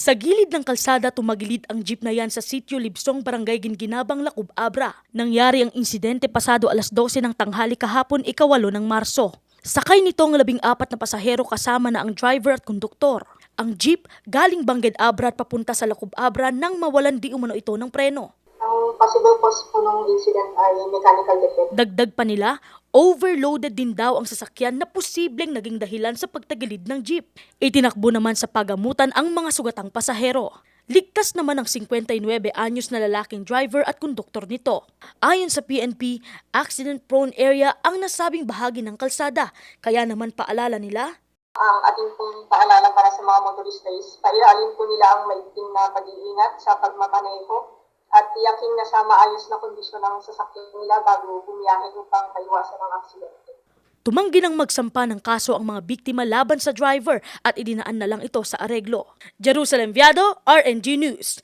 Sa gilid ng kalsada tumagilid ang jeep na yan sa Sitio Libsong, Barangay Ginginabang, Lacub, Abra. Nangyari ang insidente pasado alas 12 ng tanghali kahapon, ika-8 ng Marso. Sakay nito ang 14 na pasahero kasama na ang driver at konduktor. Ang jeep galing Bangged Abra at papunta sa Lacub, Abra nang mawalan di umano ito ng preno. Ang possible cause po ng incident ay mechanical defect. Dagdag pa nila, overloaded din daw ang sasakyan na posibleng naging dahilan sa pagtagilid ng jeep. Itinakbo naman sa pagamutan ang mga sugatang pasahero. Ligtas naman ang 59 anyos na lalaking driver at konduktor nito. Ayon sa PNP, accident-prone area ang nasabing bahagi ng kalsada. Kaya naman paalala nila, Ang ating pong paalala para sa mga motoristas, pairalin po nila ang maigting na pag-iingat sa pagmamaneho at tiyaking nasa maayos na kondisyon ng sasakyan nila bago bumiyahe upang maiwasan ang aksidente. tumanggi ng magsampa ng kaso ang mga biktima laban sa driver at idinaan na lang ito sa areglo. Jerusalem Viado, RNG News.